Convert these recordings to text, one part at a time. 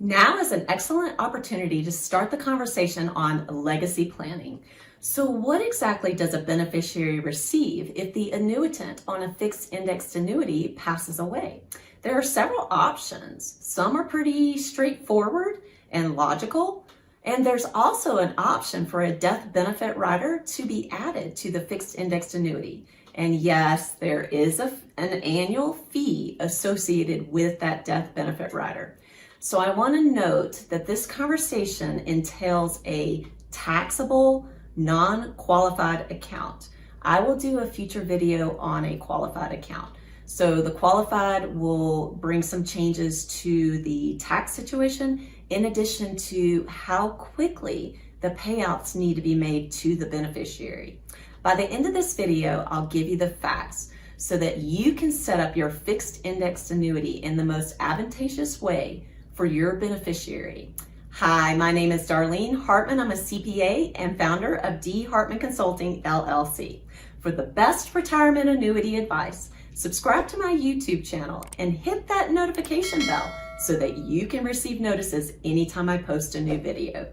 Now is an excellent opportunity to start the conversation on legacy planning. So what exactly does a beneficiary receive if the annuitant on a fixed indexed annuity passes away? There are several options. Some are pretty straightforward and logical, and there's also an option for a death benefit rider to be added to the fixed indexed annuity. And yes, there is an annual fee associated with that death benefit rider. So I want to note that this conversation entails a taxable, non-qualified account. I will do a future video on a qualified account. So the qualified will bring some changes to the tax situation, in addition to how quickly the payouts need to be made to the beneficiary. By the end of this video, I'll give you the facts so that you can set up your fixed indexed annuity in the most advantageous way for your beneficiary. Hi, my name is Darlene Hartman. I'm a CPA and founder of D. Hartman Consulting, LLC. For the best retirement annuity advice, subscribe to my YouTube channel and hit that notification bell so that you can receive notices anytime I post a new video.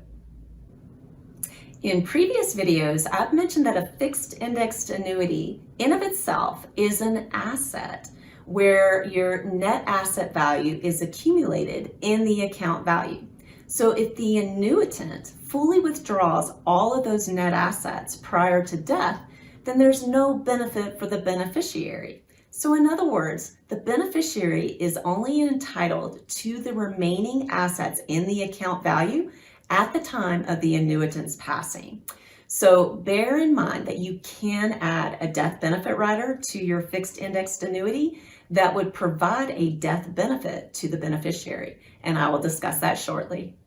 In previous videos, I've mentioned that a fixed indexed annuity in of itself is an asset where your net asset value is accumulated in the account value. So if the annuitant fully withdraws all of those net assets prior to death, then there's no benefit for the beneficiary. So in other words, the beneficiary is only entitled to the remaining assets in the account value at the time of the annuitant's passing. So bear in mind that you can add a death benefit rider to your fixed indexed annuity that would provide a death benefit to the beneficiary, and I will discuss that shortly.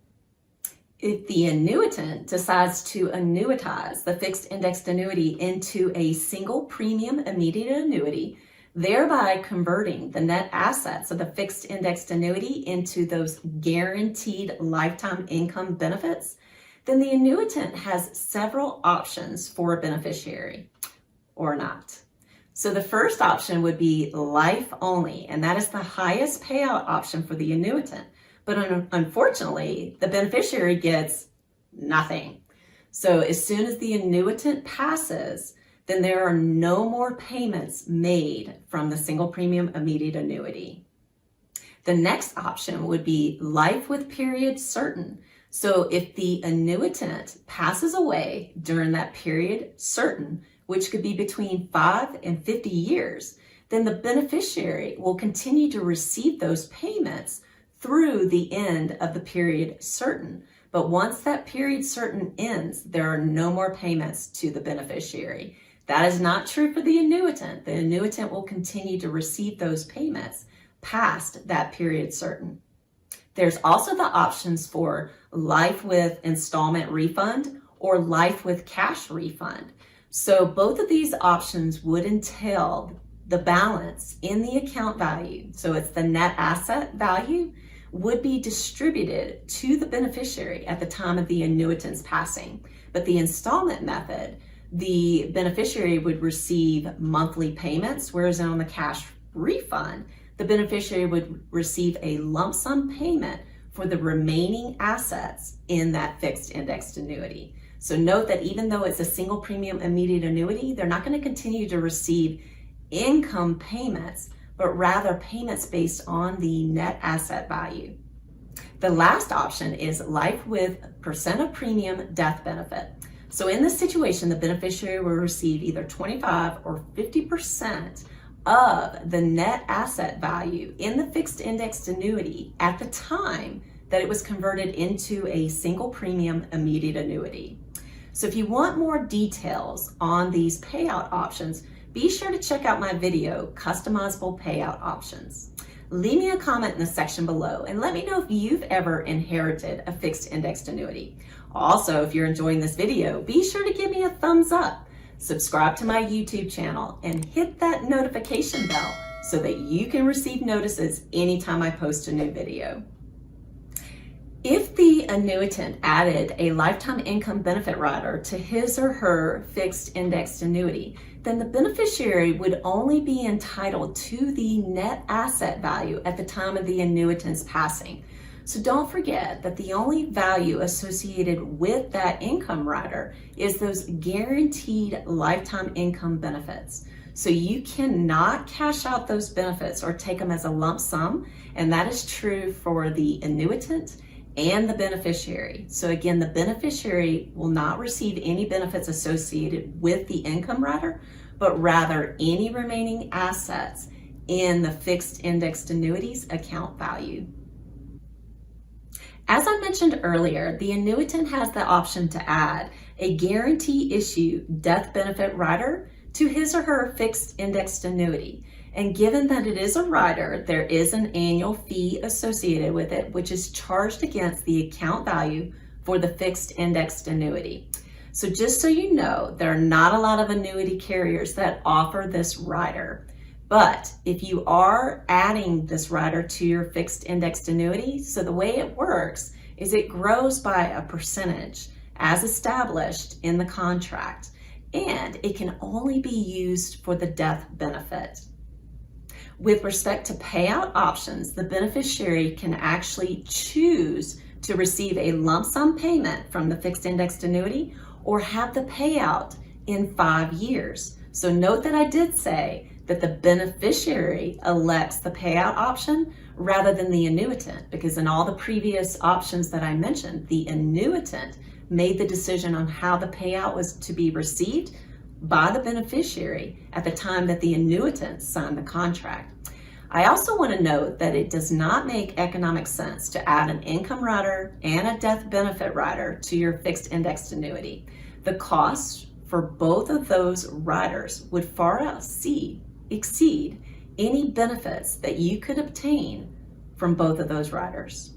If the annuitant decides to annuitize the fixed indexed annuity into a single premium immediate annuity, thereby converting the net assets of the fixed indexed annuity into those guaranteed lifetime income benefits, then the annuitant has several options for a beneficiary or not. So the first option would be life only, and that is the highest payout option for the annuitant. But unfortunately, the beneficiary gets nothing. So as soon as the annuitant passes, then there are no more payments made from the single premium immediate annuity. The next option would be life with period certain. So if the annuitant passes away during that period certain, which could be between 5 and 50 years, then the beneficiary will continue to receive those payments through the end of the period certain. But once that period certain ends, there are no more payments to the beneficiary. That is not true for the annuitant. The annuitant will continue to receive those payments past that period certain. There's also the options for life with installment refund or life with cash refund. So both of these options would entail the balance in the account value. So it's the net asset value would be distributed to the beneficiary at the time of the annuitant's passing. But the installment method, the beneficiary would receive monthly payments, whereas on the cash refund, the beneficiary would receive a lump sum payment for the remaining assets in that fixed indexed annuity. So note that even though it's a single premium immediate annuity, they're not going to continue to receive income payments, but rather payments based on the net asset value. The last option is life with percent of premium death benefit. So in this situation, the beneficiary will receive either 25 or 50% of the net asset value in the fixed indexed annuity at the time that it was converted into a single premium immediate annuity. So if you want more details on these payout options, be sure to check out my video, Customizable Payout Options. Leave me a comment in the section below and let me know if you've ever inherited a fixed indexed annuity. Also, if you're enjoying this video, be sure to give me a thumbs up, subscribe to my YouTube channel, and hit that notification bell so that you can receive notices anytime I post a new video. If the annuitant added a lifetime income benefit rider to his or her fixed indexed annuity, then the beneficiary would only be entitled to the net asset value at the time of the annuitant's passing. So don't forget that the only value associated with that income rider is those guaranteed lifetime income benefits. So you cannot cash out those benefits or take them as a lump sum, and that is true for the annuitant and the beneficiary. So again, the beneficiary will not receive any benefits associated with the income rider, but rather any remaining assets in the fixed indexed annuities account value. As I mentioned earlier, the annuitant has the option to add a guarantee issue death benefit rider to his or her fixed indexed annuity. And given that it is a rider, there is an annual fee associated with it, which is charged against the account value for the fixed indexed annuity. So just so you know, there are not a lot of annuity carriers that offer this rider. But if you are adding this rider to your fixed indexed annuity, so the way it works is it grows by a percentage as established in the contract, and it can only be used for the death benefit. With respect to payout options, the beneficiary can actually choose to receive a lump sum payment from the fixed indexed annuity or have the payout in 5 years. So note that I did say that the beneficiary elects the payout option rather than the annuitant, because in all the previous options that I mentioned, the annuitant made the decision on how the payout was to be received by the beneficiary at the time that the annuitant signed the contract. I also want to note that it does not make economic sense to add an income rider and a death benefit rider to your fixed indexed annuity. The costs for both of those riders would far exceed any benefits that you could obtain from both of those riders.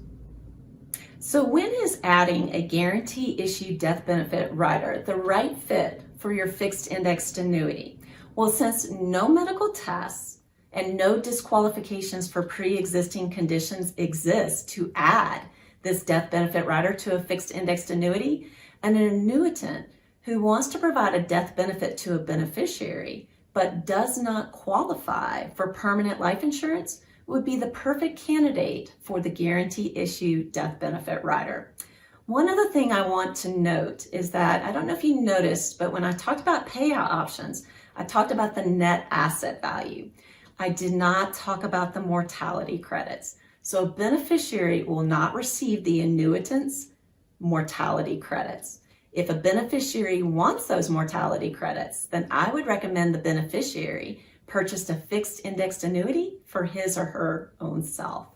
So when is adding a guarantee issue death benefit rider the right fit for your fixed indexed annuity? Well, since no medical tests and no disqualifications for pre-existing conditions exist to add this death benefit rider to a fixed indexed annuity, an annuitant who wants to provide a death benefit to a beneficiary but does not qualify for permanent life insurance would be the perfect candidate for the guarantee issue death benefit rider. One other thing I want to note is that, I don't know if you noticed, but when I talked about payout options, I talked about the net asset value. I did not talk about the mortality credits. So a beneficiary will not receive the annuitant's mortality credits. If a beneficiary wants those mortality credits, then I would recommend the beneficiary purchase a fixed indexed annuity for his or her own self.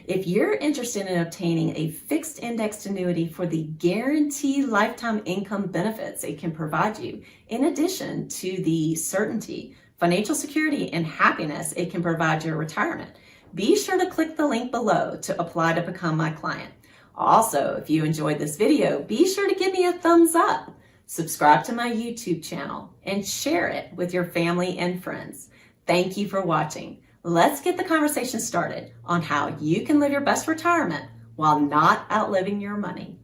If you're interested in obtaining a fixed indexed annuity for the guaranteed lifetime income benefits it can provide you, in addition to the certainty, financial security, and happiness it can provide your retirement, be sure to click the link below to apply to become my client. Also, if you enjoyed this video, be sure to give me a thumbs up, subscribe to my YouTube channel, and share it with your family and friends. Thank you for watching. Let's get the conversation started on how you can live your best retirement while not outliving your money.